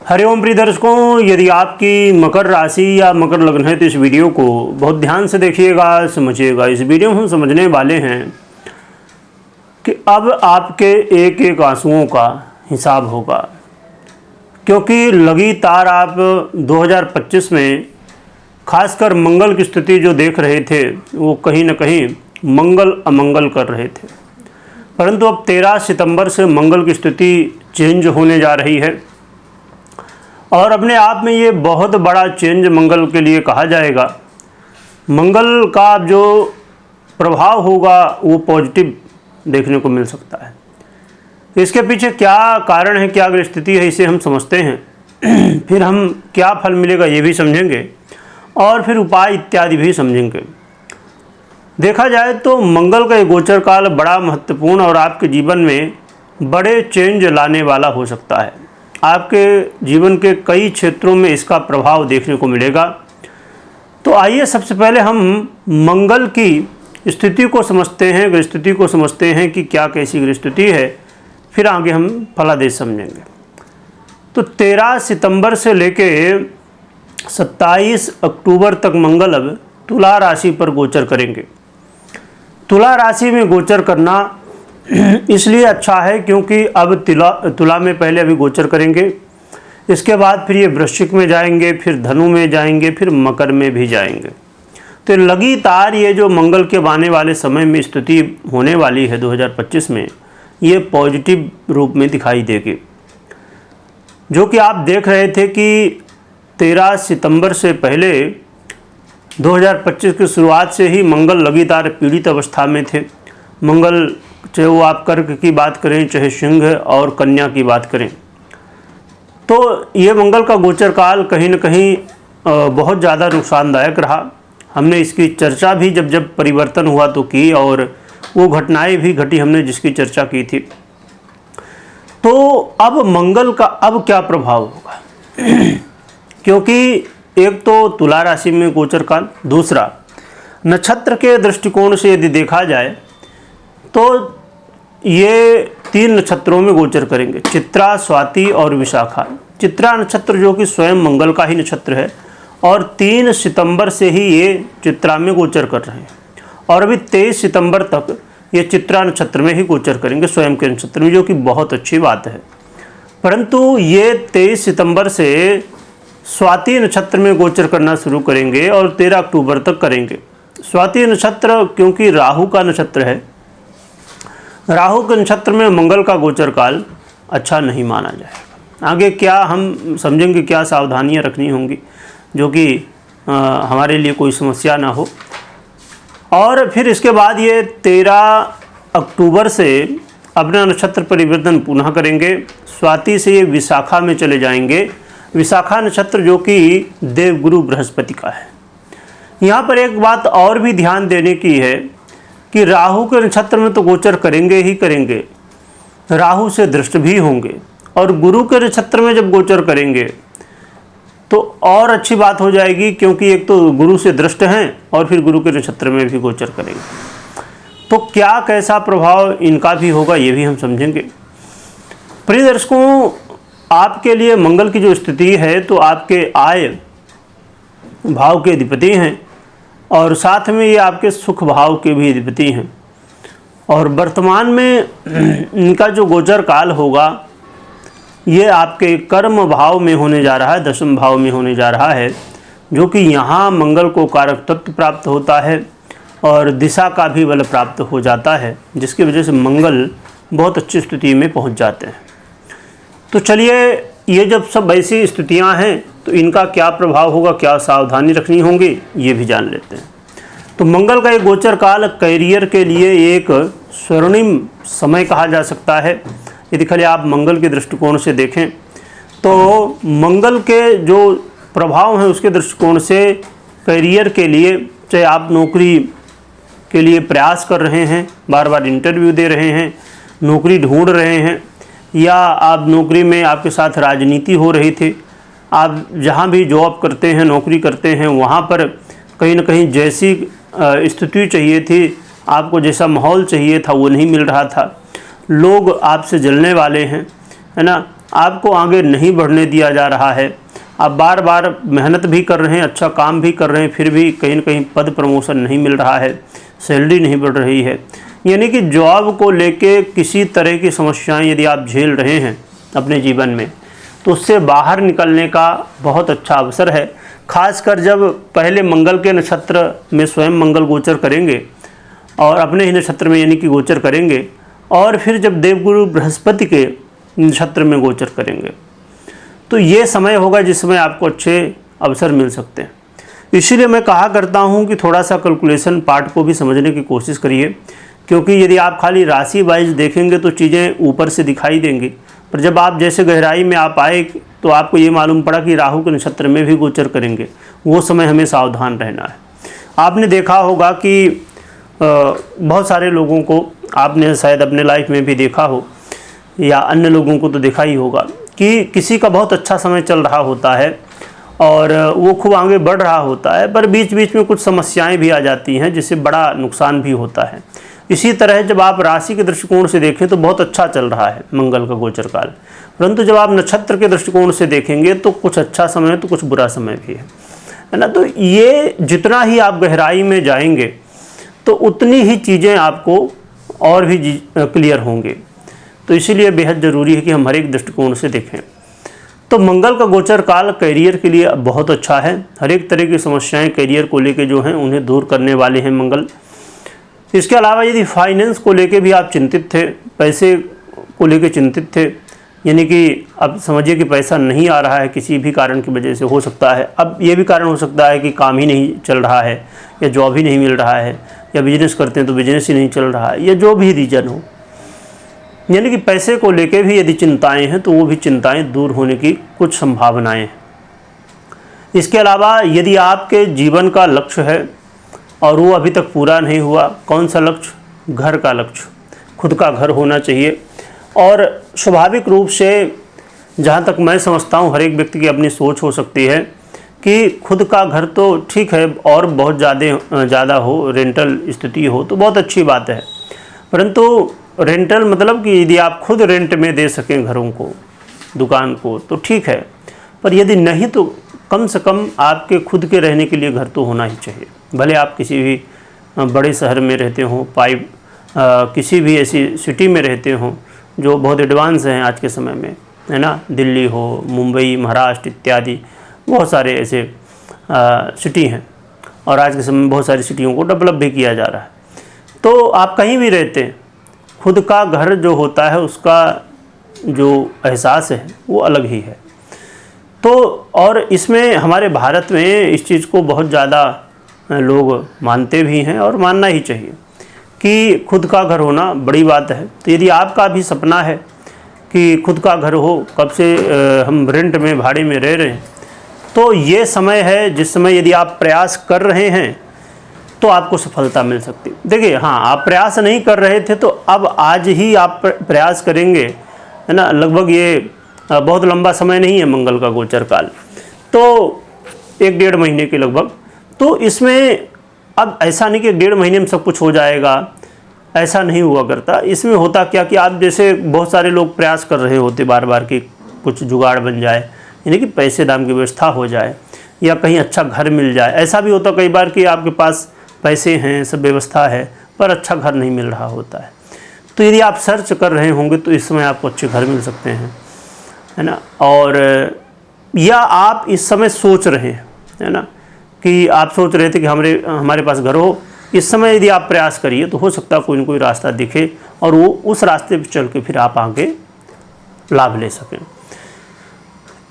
हरिओम प्रिय दर्शकों, यदि आपकी मकर राशि या मकर लग्न है तो इस वीडियो को बहुत ध्यान से देखिएगा, समझिएगा। इस वीडियो में हम समझने वाले हैं कि अब आपके एक एक आंसुओं का हिसाब होगा, क्योंकि लगातार आप 2025 में खासकर मंगल की स्थिति जो देख रहे थे वो कहीं न कहीं मंगल अमंगल कर रहे थे, परंतु अब 13 सितंबर से मंगल की स्थिति चेंज होने जा रही है और अपने आप में ये बहुत बड़ा चेंज मंगल के लिए कहा जाएगा। मंगल का जो प्रभाव होगा वो पॉजिटिव देखने को मिल सकता है। इसके पीछे क्या कारण है, क्या स्थिति है, इसे हम समझते हैं। फिर हम क्या फल मिलेगा ये भी समझेंगे और फिर उपाय इत्यादि भी समझेंगे। देखा जाए तो मंगल का ये गोचर काल बड़ा महत्वपूर्ण और आपके जीवन में बड़े चेंज लाने वाला हो सकता है। आपके जीवन के कई क्षेत्रों में इसका प्रभाव देखने को मिलेगा। तो आइए सबसे पहले हम मंगल की स्थिति को समझते हैं, ग्रहस्थिति को समझते हैं कि क्या कैसी ग्रहस्थिति है, फिर आगे हम फलादेश समझेंगे। तो 13 सितंबर से लेके 27 अक्टूबर तक मंगल अब तुला राशि पर गोचर करेंगे। तुला राशि में गोचर करना इसलिए अच्छा है क्योंकि अब तुला में पहले अभी गोचर करेंगे, इसके बाद फिर ये वृश्चिक में जाएंगे, फिर धनु में जाएंगे, फिर मकर में भी जाएंगे। तो लगातार ये जो मंगल के आने वाले समय में स्थिति होने वाली है 2025 में, ये पॉजिटिव रूप में दिखाई देगी। जो कि आप देख रहे थे कि 13 सितंबर से पहले 2025 की शुरुआत से ही मंगल लगातार पीड़ित अवस्था में थे। मंगल चाहे वो आप कर्क की बात करें, चाहे सिंह और कन्या की बात करें, तो ये मंगल का गोचर काल कहीं न कहीं बहुत ज़्यादा नुकसानदायक रहा। हमने इसकी चर्चा भी जब जब परिवर्तन हुआ तो की, और वो घटनाएं भी घटी हमने जिसकी चर्चा की थी। तो अब मंगल का अब क्या प्रभाव होगा क्योंकि एक तो तुला राशि में गोचर काल, दूसरा नक्षत्र के दृष्टिकोण से यदि देखा जाए तो ये 3 नक्षत्रों में गोचर करेंगे, चित्रा, स्वाति और विशाखा। चित्रा नक्षत्र जो कि स्वयं मंगल का ही नक्षत्र है और 3 सितंबर से ही ये चित्रा में गोचर कर रहे हैं और अभी 23 सितंबर तक ये चित्रा नक्षत्र में ही गोचर करेंगे, स्वयं के नक्षत्र में, जो कि बहुत अच्छी बात है। परंतु ये 23 सितंबर से स्वाति नक्षत्र में गोचर करना शुरू करेंगे और 13 अक्टूबर तक करेंगे। स्वाति नक्षत्र क्योंकि राहु का नक्षत्र है, राहु के नक्षत्र में मंगल का गोचर काल अच्छा नहीं माना जाएगा। आगे क्या हम समझेंगे, क्या सावधानियां रखनी होंगी जो कि हमारे लिए कोई समस्या ना हो। और फिर इसके बाद ये 13 अक्टूबर से अपना नक्षत्र परिवर्तन पुनः करेंगे। स्वाति से ये विशाखा में चले जाएंगे। विशाखा नक्षत्र जो कि देवगुरु बृहस्पति का है। यहाँ पर एक बात और भी ध्यान देने की है कि राहु के नक्षत्र में तो गोचर करेंगे ही करेंगे, राहु से दृष्ट भी होंगे, और गुरु के नक्षत्र में जब गोचर करेंगे तो और अच्छी बात हो जाएगी, क्योंकि एक तो गुरु से दृष्ट हैं और फिर गुरु के नक्षत्र में भी गोचर करेंगे। तो क्या कैसा प्रभाव इनका भी होगा ये भी हम समझेंगे। प्रिय दर्शकों, आपके लिए मंगल की जो स्थिति है तो आपके आय भाव के अधिपति हैं और साथ में ये आपके सुख भाव के भी अधिपति हैं। और वर्तमान में इनका जो गोचर काल होगा ये आपके कर्म भाव में होने जा रहा है, दशम भाव में होने जा रहा है, जो कि यहाँ मंगल को कारक तत्व प्राप्त होता है और दिशा का भी बल प्राप्त हो जाता है, जिसकी वजह से मंगल बहुत अच्छी स्थिति में पहुँच जाते हैं। तो चलिए, ये जब सब ऐसी स्थितियां हैं तो इनका क्या प्रभाव होगा, क्या सावधानी रखनी होंगी, ये भी जान लेते हैं। तो मंगल का एक गोचर काल करियर के लिए एक स्वर्णिम समय कहा जा सकता है। यदि खाली आप मंगल के दृष्टिकोण से देखें तो मंगल के जो प्रभाव हैं उसके दृष्टिकोण से करियर के लिए, चाहे आप नौकरी के लिए प्रयास कर रहे हैं, बार बार इंटरव्यू दे रहे हैं, नौकरी ढूंढ रहे हैं, या आप नौकरी में आपके साथ राजनीति हो रही थी, आप जहाँ भी जॉब करते हैं, नौकरी करते हैं, वहाँ पर कहीं ना कहीं जैसी स्थिति चाहिए थी, आपको जैसा माहौल चाहिए था वो नहीं मिल रहा था, लोग आपसे जलने वाले हैं, है ना, आपको आगे नहीं बढ़ने दिया जा रहा है। आप बार बार मेहनत भी कर रहे हैं, अच्छा काम भी कर रहे हैं, फिर भी कहीं न कहीं पद प्रमोशन नहीं मिल रहा है, सैलरी नहीं बढ़ रही है। यानी कि जॉब को लेके किसी तरह की समस्याएं यदि आप झेल रहे हैं अपने जीवन में, तो उससे बाहर निकलने का बहुत अच्छा अवसर है। खासकर जब पहले मंगल के नक्षत्र में स्वयं मंगल गोचर करेंगे और अपने ही नक्षत्र में यानी कि गोचर करेंगे, और फिर जब देवगुरु बृहस्पति के नक्षत्र में गोचर करेंगे, तो ये समय होगा जिसमें आपको अच्छे अवसर मिल सकते हैं। इसीलिए मैं कहा करता हूँ कि थोड़ा सा कैलकुलेशन पार्ट को भी समझने की कोशिश करिए, क्योंकि यदि आप खाली राशि वाइज देखेंगे तो चीज़ें ऊपर से दिखाई देंगी, पर जब आप जैसे गहराई में आप आए तो आपको ये मालूम पड़ा कि राहु के नक्षत्र में भी गोचर करेंगे, वो समय हमें सावधान रहना है। आपने देखा होगा कि बहुत सारे लोगों को, आपने शायद अपने लाइफ में भी देखा हो या अन्य लोगों को तो देखा ही होगा कि किसी का बहुत अच्छा समय चल रहा होता है और वो खूब आगे बढ़ रहा होता है, पर बीच बीच में कुछ समस्याएं भी आ जाती हैं जिससे बड़ा नुकसान भी होता है। इसी तरह जब आप राशि के दृष्टिकोण से देखें तो बहुत अच्छा चल रहा है मंगल का गोचर काल, परंतु जब आप नक्षत्र के दृष्टिकोण से देखेंगे तो कुछ अच्छा समय तो कुछ बुरा समय भी है ना। तो ये जितना ही आप गहराई में जाएंगे तो उतनी ही चीज़ें आपको और भी क्लियर होंगे। तो इसीलिए बेहद ज़रूरी है कि हम हर एक दृष्टिकोण से देखें। तो मंगल का गोचर काल करियर के लिए बहुत अच्छा है। हर एक तरह की समस्याएं करियर को लेके जो हैं उन्हें दूर करने वाले हैं मंगल। इसके अलावा यदि फाइनेंस को लेके भी आप चिंतित थे, पैसे को लेके चिंतित थे, यानी कि अब समझिए कि पैसा नहीं आ रहा है किसी भी कारण की वजह से, हो सकता है अब ये भी कारण हो सकता है कि काम ही नहीं चल रहा है या जॉब ही नहीं मिल रहा है या बिजनेस करते हैं तो बिजनेस ही नहीं चल रहा है, या जो भी रीज़न हो, यानी कि पैसे को लेके भी यदि चिंताएं हैं तो वो भी चिंताएं दूर होने की कुछ संभावनाएं हैं। इसके अलावा यदि आपके जीवन का लक्ष्य है और वो अभी तक पूरा नहीं हुआ, कौन सा लक्ष्य? घर का लक्ष्य, खुद का घर होना चाहिए। और स्वाभाविक रूप से जहाँ तक मैं समझता हूँ हर एक व्यक्ति की अपनी सोच हो सकती है कि खुद का घर तो ठीक है और बहुत ज़्यादा हो, रेंटल स्थिति हो तो बहुत अच्छी बात है, परंतु रेंटल मतलब कि यदि आप खुद रेंट में दे सकें घरों को, दुकान को, तो ठीक है, पर यदि नहीं तो कम से कम आपके खुद के रहने के लिए घर तो होना ही चाहिए। भले आप किसी भी बड़े शहर में रहते हों, किसी भी ऐसी सिटी में रहते हों जो बहुत एडवांस हैं आज के समय में, है ना, दिल्ली हो, मुंबई, महाराष्ट्र इत्यादि बहुत सारे ऐसे सिटी हैं, और आज के समय में बहुत सारी सिटियों को डेवलप भी किया जा रहा है। तो आप कहीं भी रहते हैं, खुद का घर जो होता है उसका जो एहसास है वो अलग ही है। तो और इसमें हमारे भारत में इस चीज़ को बहुत ज़्यादा लोग मानते भी हैं और मानना ही चाहिए कि खुद का घर होना बड़ी बात है। तो यदि आपका भी सपना है कि खुद का घर हो, कब से हम रेंट में, भाड़े में रह रहे हैं, तो ये समय है जिस समय यदि आप प्रयास कर रहे हैं तो आपको सफलता मिल सकती है। देखिए, हाँ, आप प्रयास नहीं कर रहे थे तो अब आज ही आप प्रयास करेंगे, है ना। लगभग ये बहुत लंबा समय नहीं है मंगल का गोचर काल, तो 1-1.5 महीने के लगभग। तो इसमें अब ऐसा नहीं कि 1.5 महीने में सब कुछ हो जाएगा, ऐसा नहीं हुआ करता। इसमें होता क्या कि आप जैसे बहुत सारे लोग प्रयास कर रहे होते बार बार कि कुछ जुगाड़ बन जाए, यानी कि पैसे दाम की व्यवस्था हो जाए या कहीं अच्छा घर मिल जाए। ऐसा भी होता कई बार कि आपके पास पैसे हैं, सब व्यवस्था है, पर अच्छा घर नहीं मिल रहा होता है। तो यदि आप सर्च कर रहे होंगे तो इस समय आपको अच्छे घर मिल सकते हैं, है ना। और या आप इस समय सोच रहे हैं, है ना, कि आप सोच रहे थे कि हमारे पास घर हो, इस समय यदि आप प्रयास करिए तो हो सकता है कोई ना कोई रास्ता दिखे और वो उस रास्ते पर चल के फिर आप आगे लाभ ले सकें।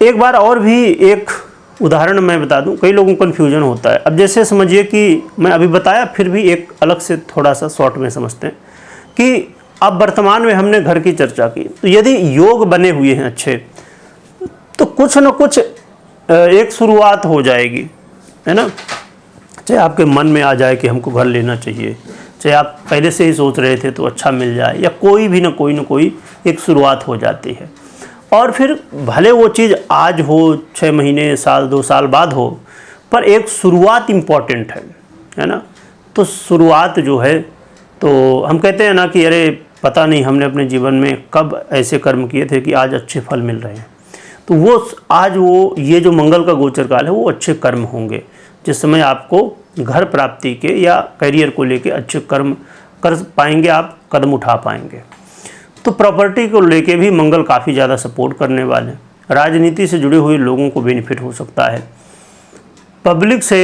एक बार और भी एक उदाहरण मैं बता दूं, कई लोगों को कन्फ्यूजन होता है। अब जैसे समझिए कि मैं अभी बताया, फिर भी एक अलग से थोड़ा सा शॉर्ट में समझते हैं कि अब वर्तमान में हमने घर की चर्चा की, तो यदि योग बने हुए हैं अच्छे, तो कुछ न कुछ एक शुरुआत हो जाएगी, है ना। चाहे आपके मन में आ जाए कि हमको घर लेना चाहिए, चाहे आप पहले से ही सोच रहे थे तो अच्छा मिल जाए, या कोई भी ना कोई एक शुरुआत हो जाती है। और फिर भले वो चीज़ आज हो, 6 महीने, साल, 2 साल बाद हो, पर एक शुरुआत इम्पॉर्टेंट है ना। तो शुरुआत जो है, तो हम कहते हैं ना कि अरे पता नहीं हमने अपने जीवन में कब ऐसे कर्म किए थे कि आज अच्छे फल मिल रहे हैं। तो वो आज वो ये जो मंगल का गोचर काल है वो अच्छे कर्म होंगे, जिस समय आपको घर प्राप्ति के या करियर को लेके अच्छे कर्म कर पाएंगे, आप कदम उठा पाएंगे। तो प्रॉपर्टी को लेके भी मंगल काफ़ी ज़्यादा सपोर्ट करने वाले हैं। राजनीति से जुड़े हुए लोगों को बेनिफिट हो सकता है। पब्लिक से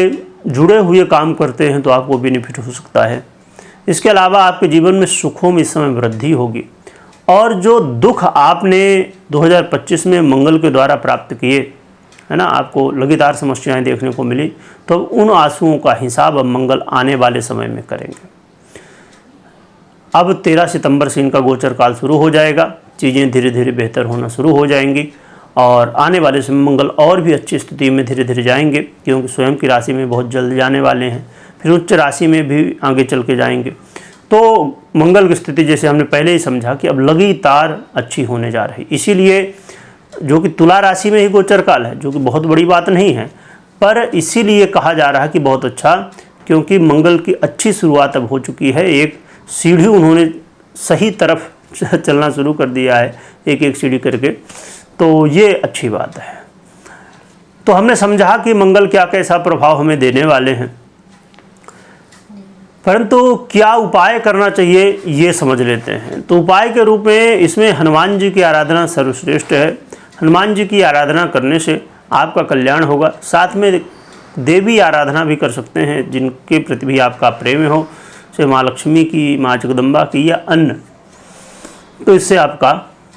जुड़े हुए काम करते हैं तो आपको बेनिफिट हो सकता है। इसके अलावा आपके जीवन में सुखों में इस समय वृद्धि होगी, और जो दुख आपने 2025 में मंगल के द्वारा प्राप्त किए है ना, आपको लगातार समस्याएं देखने को मिली, तो उन आंसुओं का हिसाब अब मंगल आने वाले समय में करेंगे। अब 13 सितंबर से इनका गोचर काल शुरू हो जाएगा, चीज़ें धीरे धीरे बेहतर होना शुरू हो जाएंगी, और आने वाले समय मंगल और भी अच्छी स्थिति में धीरे धीरे जाएंगे, क्योंकि स्वयं की राशि में बहुत जल्द जाने वाले हैं, फिर उच्च राशि में भी आगे चल के जाएंगे। तो मंगल की स्थिति जैसे हमने पहले ही समझा कि अब लगातार अच्छी होने जा रही, इसीलिए जो कि तुला राशि में ही गोचर काल है, जो कि बहुत बड़ी बात नहीं है, पर इसीलिए कहा जा रहा है कि बहुत अच्छा, क्योंकि मंगल की अच्छी शुरुआत अब हो चुकी है। एक सीढ़ी उन्होंने सही तरफ चलना शुरू कर दिया है, एक एक सीढ़ी करके, तो ये अच्छी बात है। तो हमने समझा कि मंगल क्या कैसा प्रभाव हमें देने वाले हैं, परंतु क्या उपाय करना चाहिए ये समझ लेते हैं। तो उपाय के रूप में इसमें हनुमान जी की आराधना सर्वश्रेष्ठ है। हनुमान जी की आराधना करने से आपका कल्याण होगा। साथ में देवी आराधना भी कर सकते हैं, जिनके प्रति भी आपका प्रेम हो, जैसे माँ लक्ष्मी की, माँ जगदम्बा की या अन्य, तो इससे आपका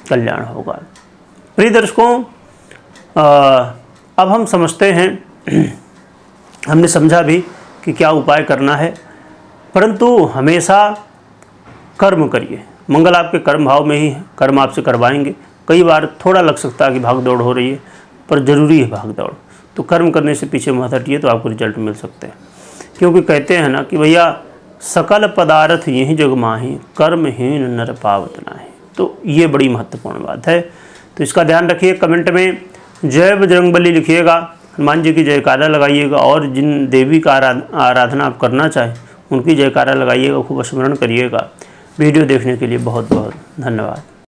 कल्याण होगा। प्रिय दर्शकों, अब हम समझते हैं, हमने समझा भी कि क्या उपाय करना है, परंतु हमेशा कर्म करिए। मंगल आपके कर्म भाव में ही है, कर्म आपसे करवाएंगे। कई बार थोड़ा लग सकता है कि भाग दौड़ हो रही है, पर ज़रूरी है भाग दौड़, तो कर्म करने से पीछे मत हटिए तो आपको रिजल्ट मिल सकते हैं। क्योंकि कहते हैं ना कि भैया सकल पदार्थ यही जग माही, कर्महीन नर पावत नाही। तो ये बड़ी महत्वपूर्ण बात है, तो इसका ध्यान रखिए। कमेंट में जय बजरंगबली लिखिएगा, हनुमान जी की जयकारा लगाइएगा, और जिन देवी का आराधना आप करना चाहें उनकी जयकारा लगाइएगा, खूब स्मरण करिएगा। वीडियो देखने के लिए बहुत बहुत धन्यवाद।